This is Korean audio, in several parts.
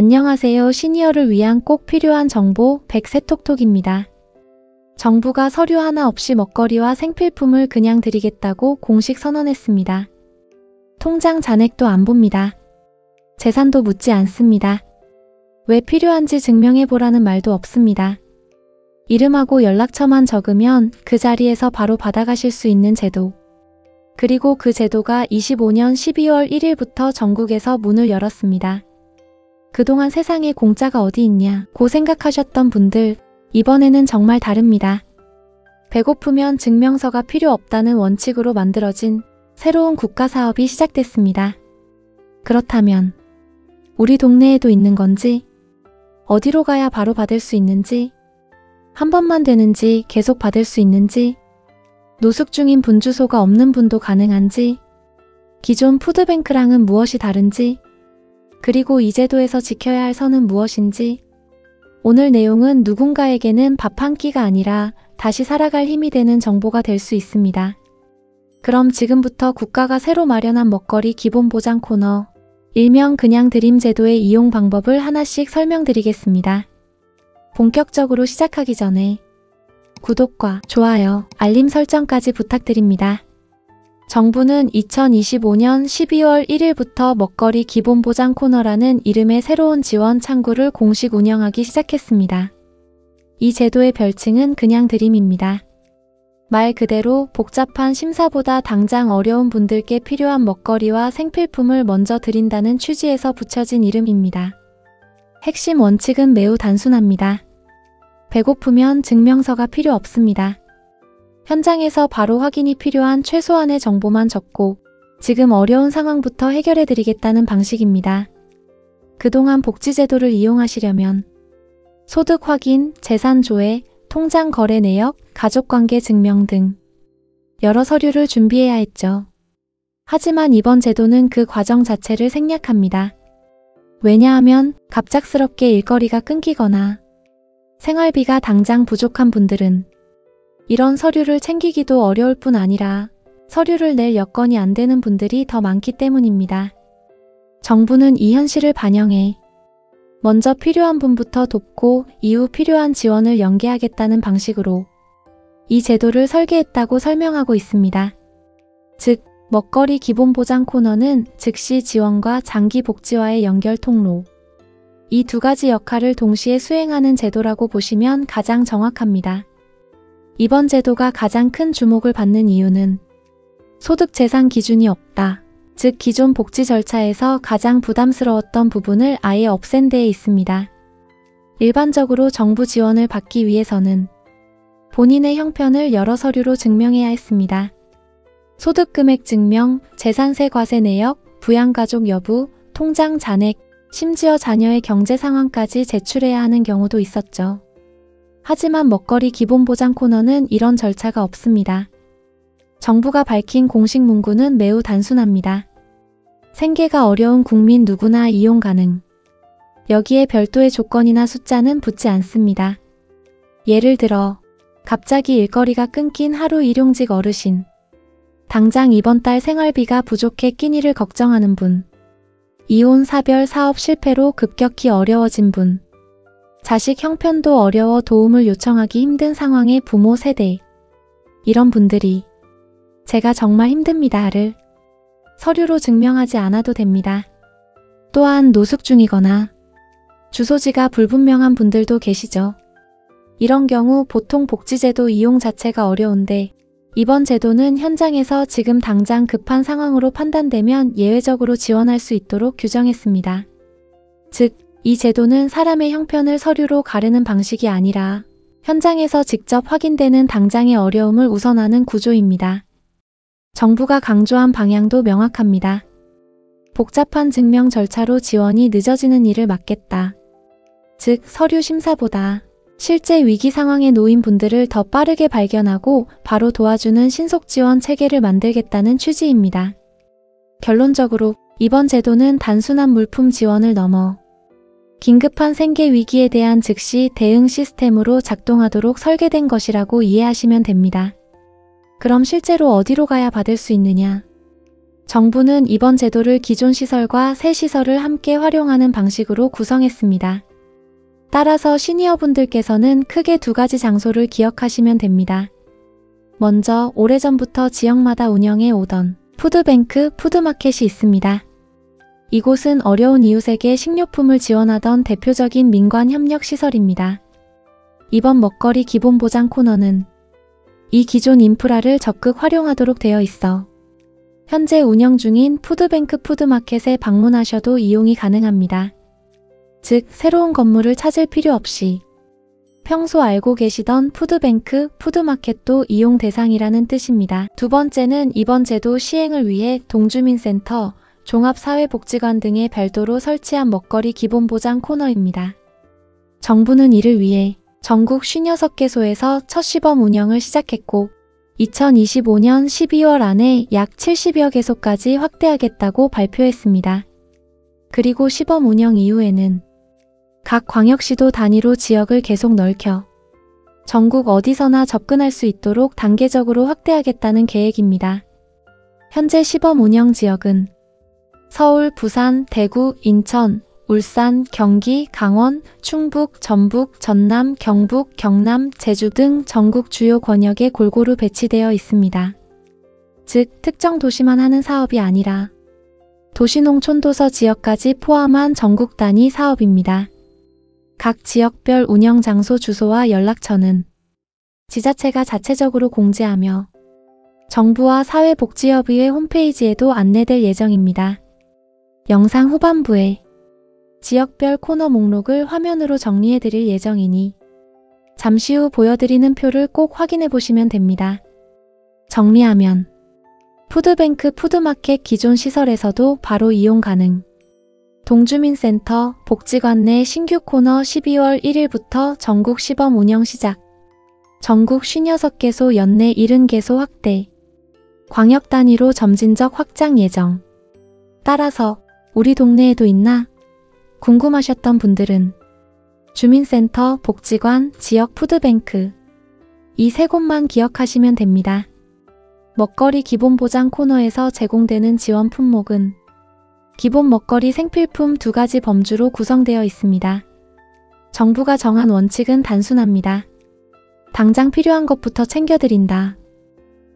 안녕하세요. 시니어를 위한 꼭 필요한 정보 100세 톡톡입니다. 정부가 서류 하나 없이 먹거리와 생필품을 그냥 드리겠다고 공식 선언했습니다. 통장 잔액도 안 봅니다. 재산도 묻지 않습니다. 왜 필요한지 증명해보라는 말도 없습니다. 이름하고 연락처만 적으면 그 자리에서 바로 받아가실 수 있는 제도. 그리고 그 제도가 25년 12월 1일부터 전국에서 문을 열었습니다. 그동안 세상에 공짜가 어디 있냐고 생각하셨던 분들, 이번에는 정말 다릅니다. 배고프면 증명서가 필요 없다는 원칙으로 만들어진 새로운 국가사업이 시작됐습니다. 그렇다면 우리 동네에도 있는 건지, 어디로 가야 바로 받을 수 있는지, 한 번만 되는지 계속 받을 수 있는지, 노숙 중인 분 주소가 없는 분도 가능한지, 기존 푸드뱅크랑은 무엇이 다른지, 그리고 이 제도에서 지켜야 할 선은 무엇인지, 오늘 내용은 누군가에게는 밥 한 끼가 아니라 다시 살아갈 힘이 되는 정보가 될 수 있습니다. 그럼 지금부터 국가가 새로 마련한 먹거리 기본보장 코너, 일명 그냥 드림 제도의 이용 방법을 하나씩 설명드리겠습니다. 본격적으로 시작하기 전에 구독과 좋아요, 알림 설정까지 부탁드립니다. 정부는 2025년 12월 1일부터 먹거리 기본보장 코너라는 이름의 새로운 지원 창구를 공식 운영하기 시작했습니다. 이 제도의 별칭은 그냥 드림입니다. 말 그대로 복잡한 심사보다 당장 어려운 분들께 필요한 먹거리와 생필품을 먼저 드린다는 취지에서 붙여진 이름입니다. 핵심 원칙은 매우 단순합니다. 배고프면 증명서가 필요 없습니다. 현장에서 바로 확인이 필요한 최소한의 정보만 적고 지금 어려운 상황부터 해결해드리겠다는 방식입니다. 그동안 복지제도를 이용하시려면 소득 확인, 재산 조회, 통장 거래 내역, 가족관계 증명 등 여러 서류를 준비해야 했죠. 하지만 이번 제도는 그 과정 자체를 생략합니다. 왜냐하면 갑작스럽게 일거리가 끊기거나 생활비가 당장 부족한 분들은 이런 서류를 챙기기도 어려울 뿐 아니라 서류를 낼 여건이 안 되는 분들이 더 많기 때문입니다. 정부는 이 현실을 반영해 먼저 필요한 분부터 돕고 이후 필요한 지원을 연계하겠다는 방식으로 이 제도를 설계했다고 설명하고 있습니다. 즉, 먹거리 기본보장 코너는 즉시 지원과 장기 복지와의 연결 통로, 이 두 가지 역할을 동시에 수행하는 제도라고 보시면 가장 정확합니다. 이번 제도가 가장 큰 주목을 받는 이유는 소득 재산 기준이 없다. 즉 기존 복지 절차에서 가장 부담스러웠던 부분을 아예 없앤 데에 있습니다. 일반적으로 정부 지원을 받기 위해서는 본인의 형편을 여러 서류로 증명해야 했습니다. 소득 금액 증명, 재산세 과세 내역, 부양가족 여부, 통장 잔액, 심지어 자녀의 경제 상황까지 제출해야 하는 경우도 있었죠. 하지만 먹거리 기본보장 코너는 이런 절차가 없습니다. 정부가 밝힌 공식 문구는 매우 단순합니다. 생계가 어려운 국민 누구나 이용 가능. 여기에 별도의 조건이나 숫자는 붙지 않습니다. 예를 들어 갑자기 일거리가 끊긴 하루 일용직 어르신, 당장 이번 달 생활비가 부족해 끼니를 걱정하는 분, 이혼 사별 사업 실패로 급격히 어려워진 분, 자식 형편도 어려워 도움을 요청하기 힘든 상황의 부모 세대, 이런 분들이 제가 정말 힘듭니다를 서류로 증명하지 않아도 됩니다. 또한 노숙 중이거나 주소지가 불분명한 분들도 계시죠. 이런 경우 보통 복지제도 이용 자체가 어려운데 이번 제도는 현장에서 지금 당장 급한 상황으로 판단되면 예외적으로 지원할 수 있도록 규정했습니다. 즉, 이 제도는 사람의 형편을 서류로 가르는 방식이 아니라 현장에서 직접 확인되는 당장의 어려움을 우선하는 구조입니다. 정부가 강조한 방향도 명확합니다. 복잡한 증명 절차로 지원이 늦어지는 일을 막겠다. 즉, 서류 심사보다 실제 위기 상황에 놓인 분들을 더 빠르게 발견하고 바로 도와주는 신속 지원 체계를 만들겠다는 취지입니다. 결론적으로 이번 제도는 단순한 물품 지원을 넘어 긴급한 생계 위기에 대한 즉시 대응 시스템으로 작동하도록 설계된 것이라고 이해하시면 됩니다. 그럼 실제로 어디로 가야 받을 수 있느냐? 정부는 이번 제도를 기존 시설과 새 시설을 함께 활용하는 방식으로 구성했습니다. 따라서 시니어분들께서는 크게 두 가지 장소를 기억하시면 됩니다. 먼저 오래전부터 지역마다 운영해 오던 푸드뱅크, 푸드마켓이 있습니다. 이곳은 어려운 이웃에게 식료품을 지원하던 대표적인 민관협력시설입니다. 이번 먹거리 기본보장 코너는 이 기존 인프라를 적극 활용하도록 되어 있어 현재 운영 중인 푸드뱅크 푸드마켓에 방문하셔도 이용이 가능합니다. 즉, 새로운 건물을 찾을 필요 없이 평소 알고 계시던 푸드뱅크, 푸드마켓도 이용 대상이라는 뜻입니다. 두 번째는 이번 제도 시행을 위해 동주민센터, 종합사회복지관 등에 별도로 설치한 먹거리 기본보장 코너입니다. 정부는 이를 위해 전국 56개소에서 첫 시범 운영을 시작했고 2025년 12월 안에 약 70여 개소까지 확대하겠다고 발표했습니다. 그리고 시범 운영 이후에는 각 광역시도 단위로 지역을 계속 넓혀 전국 어디서나 접근할 수 있도록 단계적으로 확대하겠다는 계획입니다. 현재 시범 운영 지역은 서울, 부산, 대구, 인천, 울산, 경기, 강원, 충북, 전북, 전남, 경북, 경남, 제주 등 전국 주요 권역에 골고루 배치되어 있습니다. 즉, 특정 도시만 하는 사업이 아니라 도시농촌도서 지역까지 포함한 전국 단위 사업입니다. 각 지역별 운영 장소 주소와 연락처는 지자체가 자체적으로 공지하며 정부와 사회복지협의회 홈페이지에도 안내될 예정입니다. 영상 후반부에 지역별 코너 목록을 화면으로 정리해드릴 예정이니 잠시 후 보여드리는 표를 꼭 확인해 보시면 됩니다. 정리하면 푸드뱅크 푸드마켓 기존 시설에서도 바로 이용 가능. 동주민센터, 복지관 내 신규 코너 12월 1일부터 전국 시범 운영 시작. 전국 56개소 연내 70개소 확대. 광역 단위로 점진적 확장 예정. 따라서 우리 동네에도 있나? 궁금하셨던 분들은 주민센터, 복지관, 지역 푸드뱅크 이 세 곳만 기억하시면 됩니다. 먹거리 기본보장 코너에서 제공되는 지원 품목은 기본 먹거리 생필품 두 가지 범주로 구성되어 있습니다. 정부가 정한 원칙은 단순합니다. 당장 필요한 것부터 챙겨드린다.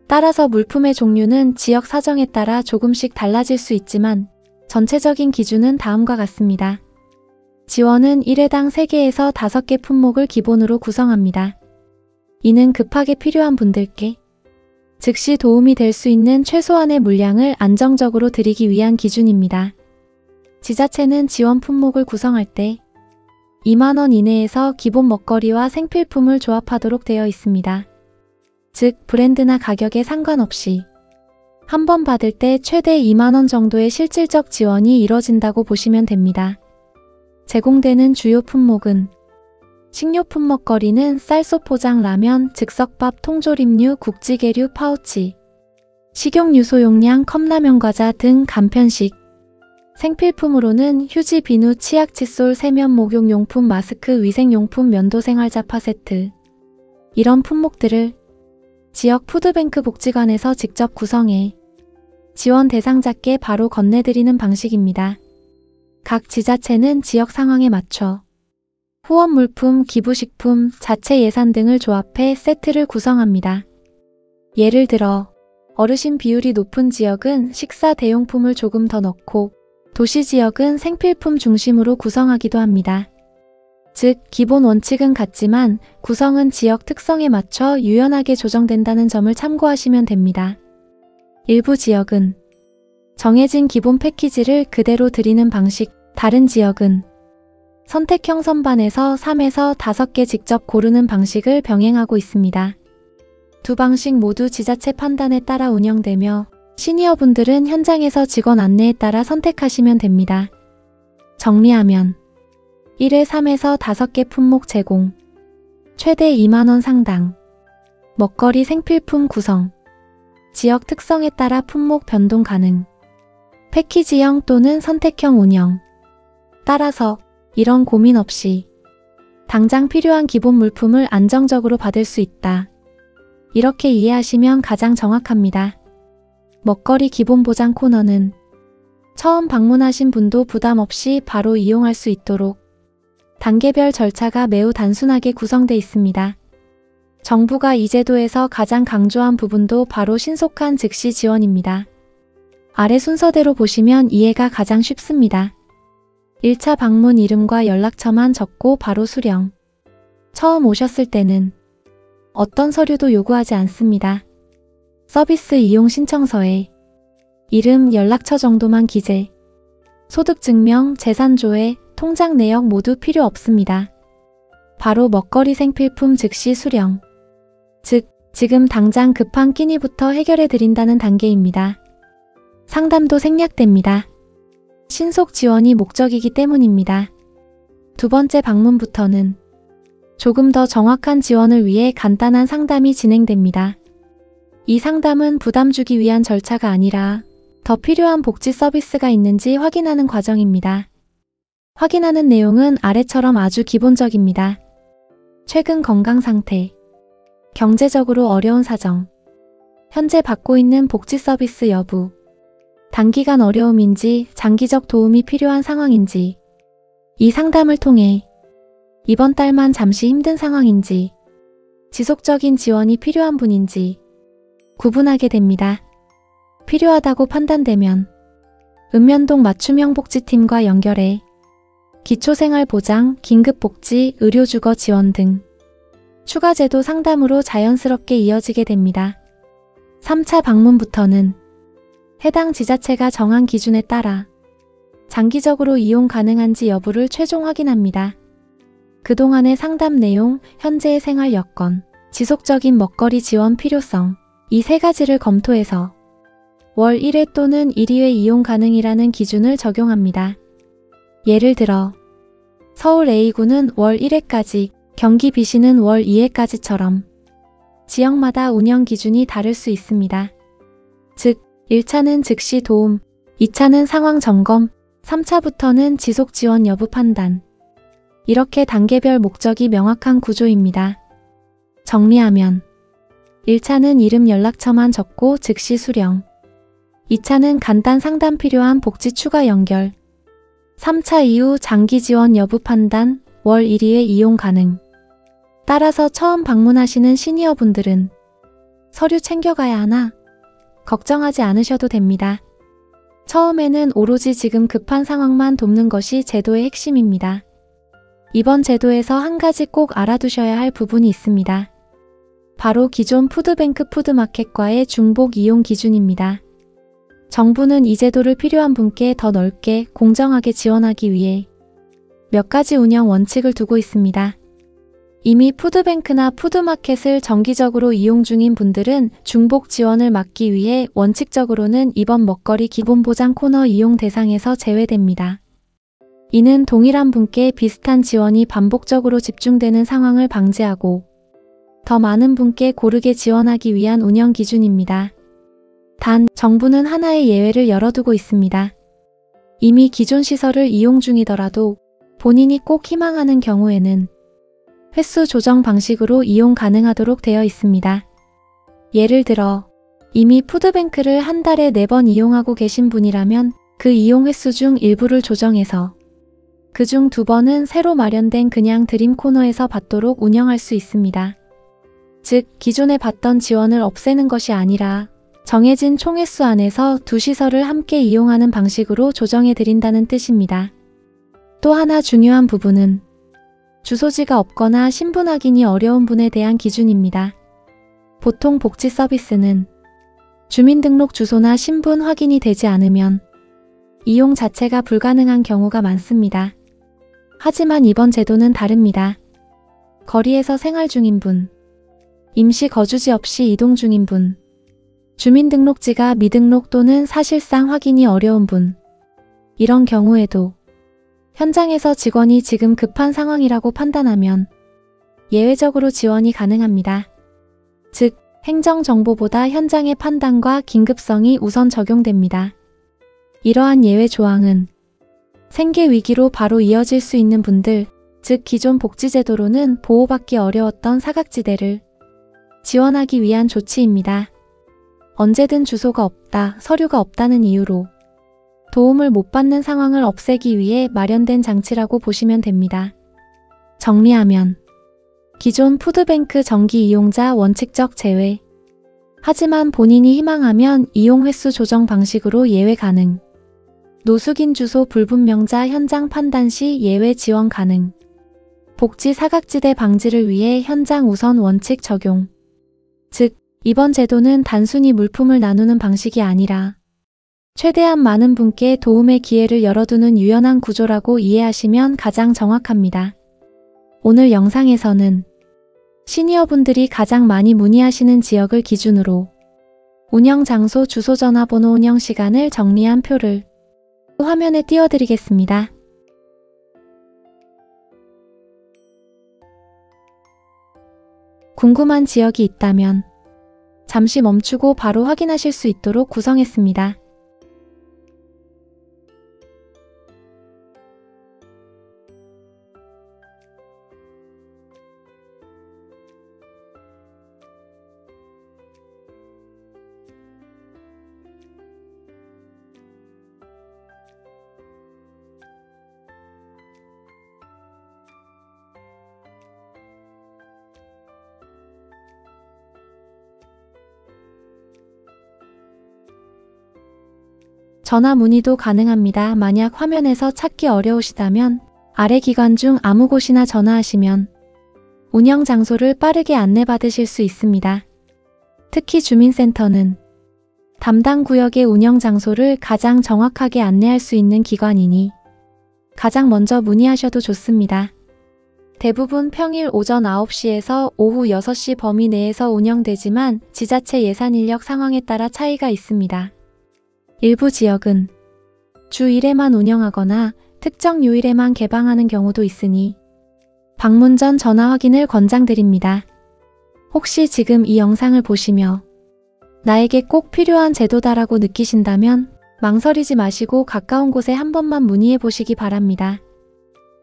따라서 물품의 종류는 지역 사정에 따라 조금씩 달라질 수 있지만 전체적인 기준은 다음과 같습니다. 지원은 1회당 3개에서 5개 품목을 기본으로 구성합니다. 이는 급하게 필요한 분들께 즉시 도움이 될 수 있는 최소한의 물량을 안정적으로 드리기 위한 기준입니다. 지자체는 지원 품목을 구성할 때 2만 원 이내에서 기본 먹거리와 생필품을 조합하도록 되어 있습니다. 즉, 브랜드나 가격에 상관없이 한 번 받을 때 최대 2만 원 정도의 실질적 지원이 이뤄진다고 보시면 됩니다. 제공되는 주요 품목은 식료품 먹거리는 쌀소 포장 라면, 즉석밥, 통조림류, 국찌개류, 파우치, 식용유 소용량, 컵라면 과자 등 간편식, 생필품으로는 휴지, 비누, 치약, 칫솔, 세면, 목욕용품, 마스크, 위생용품, 면도 생활자파 세트 이런 품목들을 지역 푸드뱅크 복지관에서 직접 구성해 지원 대상자께 바로 건네드리는 방식입니다. 각 지자체는 지역 상황에 맞춰 후원 물품, 기부식품, 자체 예산 등을 조합해 세트를 구성합니다. 예를 들어 어르신 비율이 높은 지역은 식사 대용품을 조금 더 넣고 도시 지역은 생필품 중심으로 구성하기도 합니다. 즉, 기본 원칙은 같지만 구성은 지역 특성에 맞춰 유연하게 조정된다는 점을 참고하시면 됩니다. 일부 지역은 정해진 기본 패키지를 그대로 드리는 방식, 다른 지역은 선택형 선반에서 3에서 5개 직접 고르는 방식을 병행하고 있습니다. 두 방식 모두 지자체 판단에 따라 운영되며 시니어분들은 현장에서 직원 안내에 따라 선택하시면 됩니다. 정리하면 1회 3에서 5개 품목 제공, 최대 2만 원 상당, 먹거리 생필품 구성, 지역 특성에 따라 품목 변동 가능, 패키지형 또는 선택형 운영. 따라서 이런 고민 없이 당장 필요한 기본 물품을 안정적으로 받을 수 있다. 이렇게 이해하시면 가장 정확합니다. 먹거리 기본보장 코너는 처음 방문하신 분도 부담 없이 바로 이용할 수 있도록 단계별 절차가 매우 단순하게 구성되어 있습니다. 정부가 이 제도에서 가장 강조한 부분도 바로 신속한 즉시 지원입니다. 아래 순서대로 보시면 이해가 가장 쉽습니다. 1차 방문 이름과 연락처만 적고 바로 수령. 처음 오셨을 때는 어떤 서류도 요구하지 않습니다. 서비스 이용 신청서에 이름, 연락처 정도만 기재. 소득증명, 재산조회, 통장 내역 모두 필요 없습니다. 바로 먹거리 생필품 즉시 수령. 즉, 지금 당장 급한 끼니부터 해결해 드린다는 단계입니다. 상담도 생략됩니다. 신속 지원이 목적이기 때문입니다. 두 번째 방문부터는 조금 더 정확한 지원을 위해 간단한 상담이 진행됩니다. 이 상담은 부담 주기 위한 절차가 아니라 더 필요한 복지 서비스가 있는지 확인하는 과정입니다. 확인하는 내용은 아래처럼 아주 기본적입니다. 최근 건강 상태, 경제적으로 어려운 사정, 현재 받고 있는 복지 서비스 여부, 단기간 어려움인지 장기적 도움이 필요한 상황인지, 이 상담을 통해 이번 달만 잠시 힘든 상황인지, 지속적인 지원이 필요한 분인지 구분하게 됩니다. 필요하다고 판단되면 읍면동 맞춤형 복지팀과 연결해 기초생활보장, 긴급복지, 의료주거 지원 등 추가 제도 상담으로 자연스럽게 이어지게 됩니다. 3차 방문부터는 해당 지자체가 정한 기준에 따라 장기적으로 이용 가능한지 여부를 최종 확인합니다. 그동안의 상담 내용, 현재의 생활 여건, 지속적인 먹거리 지원 필요성, 이 세 가지를 검토해서 월 1회 또는 1, 2회 이용 가능이라는 기준을 적용합니다. 예를 들어 서울 A구는 월 1회까지, 경기 B시는 월 2회까지처럼 지역마다 운영 기준이 다를 수 있습니다. 즉, 1차는 즉시 도움, 2차는 상황 점검, 3차부터는 지속 지원 여부 판단. 이렇게 단계별 목적이 명확한 구조입니다. 정리하면 1차는 이름 연락처만 적고 즉시 수령, 2차는 간단 상담 필요한 복지 추가 연결, 3차 이후 장기 지원 여부 판단, 월 1, 2회 이용 가능. 따라서 처음 방문하시는 시니어분들은 서류 챙겨가야 하나? 걱정하지 않으셔도 됩니다. 처음에는 오로지 지금 급한 상황만 돕는 것이 제도의 핵심입니다. 이번 제도에서 한 가지 꼭 알아두셔야 할 부분이 있습니다. 바로 기존 푸드뱅크 푸드마켓과의 중복 이용 기준입니다. 정부는 이 제도를 필요한 분께 더 넓게 공정하게 지원하기 위해 몇 가지 운영 원칙을 두고 있습니다. 이미 푸드뱅크나 푸드마켓을 정기적으로 이용 중인 분들은 중복 지원을 막기 위해 원칙적으로는 이번 먹거리 기본보장 코너 이용 대상에서 제외됩니다. 이는 동일한 분께 비슷한 지원이 반복적으로 집중되는 상황을 방지하고 더 많은 분께 고르게 지원하기 위한 운영 기준입니다. 단, 정부는 하나의 예외를 열어두고 있습니다. 이미 기존 시설을 이용 중이더라도 본인이 꼭 희망하는 경우에는 횟수 조정 방식으로 이용 가능하도록 되어 있습니다. 예를 들어 이미 푸드뱅크를 한 달에 4번 이용하고 계신 분이라면 그 이용 횟수 중 일부를 조정해서 그중 2번은 새로 마련된 그냥 드림 코너에서 받도록 운영할 수 있습니다. 즉, 기존에 받던 지원을 없애는 것이 아니라 정해진 총횟수 안에서 두 시설을 함께 이용하는 방식으로 조정해 드린다는 뜻입니다. 또 하나 중요한 부분은 주소지가 없거나 신분 확인이 어려운 분에 대한 기준입니다. 보통 복지 서비스는 주민등록 주소나 신분 확인이 되지 않으면 이용 자체가 불가능한 경우가 많습니다. 하지만 이번 제도는 다릅니다. 거리에서 생활 중인 분, 임시 거주지 없이 이동 중인 분, 주민등록지가 미등록 또는 사실상 확인이 어려운 분, 이런 경우에도 현장에서 직원이 지금 급한 상황이라고 판단하면 예외적으로 지원이 가능합니다. 즉, 행정정보보다 현장의 판단과 긴급성이 우선 적용됩니다. 이러한 예외 조항은 생계 위기로 바로 이어질 수 있는 분들, 즉 기존 복지제도로는 보호받기 어려웠던 사각지대를 지원하기 위한 조치입니다. 언제든 주소가 없다, 서류가 없다는 이유로 도움을 못 받는 상황을 없애기 위해 마련된 장치라고 보시면 됩니다. 정리하면 기존 푸드뱅크 정기 이용자 원칙적 제외. 하지만 본인이 희망하면 이용 횟수 조정 방식으로 예외 가능. 노숙인 주소 불분명자 현장 판단 시 예외 지원 가능. 복지 사각지대 방지를 위해 현장 우선 원칙 적용. 즉, 이번 제도는 단순히 물품을 나누는 방식이 아니라 최대한 많은 분께 도움의 기회를 열어두는 유연한 구조라고 이해하시면 가장 정확합니다. 오늘 영상에서는 시니어분들이 가장 많이 문의하시는 지역을 기준으로 운영 장소, 주소, 전화번호, 운영 시간을 정리한 표를 화면에 띄워드리겠습니다. 궁금한 지역이 있다면 잠시 멈추고 바로 확인하실 수 있도록 구성했습니다. 전화 문의도 가능합니다. 만약 화면에서 찾기 어려우시다면 아래 기관 중 아무 곳이나 전화하시면 운영 장소를 빠르게 안내받으실 수 있습니다. 특히 주민센터는 담당 구역의 운영 장소를 가장 정확하게 안내할 수 있는 기관이니 가장 먼저 문의하셔도 좋습니다. 대부분 평일 오전 9시에서 오후 6시 범위 내에서 운영되지만 지자체 예산 인력 상황에 따라 차이가 있습니다. 일부 지역은 주 1회만 운영하거나 특정 요일에만 개방하는 경우도 있으니 방문 전 전화 확인을 권장드립니다. 혹시 지금 이 영상을 보시며 나에게 꼭 필요한 제도다라고 느끼신다면 망설이지 마시고 가까운 곳에 한 번만 문의해 보시기 바랍니다.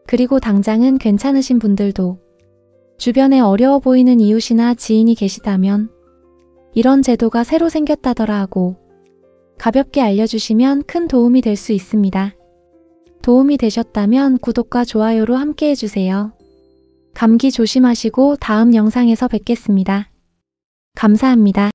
그리고 당장은 괜찮으신 분들도 주변에 어려워 보이는 이웃이나 지인이 계시다면 이런 제도가 새로 생겼다더라 하고 가볍게 알려주시면 큰 도움이 될 수 있습니다. 도움이 되셨다면 구독과 좋아요로 함께 해주세요. 감기 조심하시고 다음 영상에서 뵙겠습니다. 감사합니다.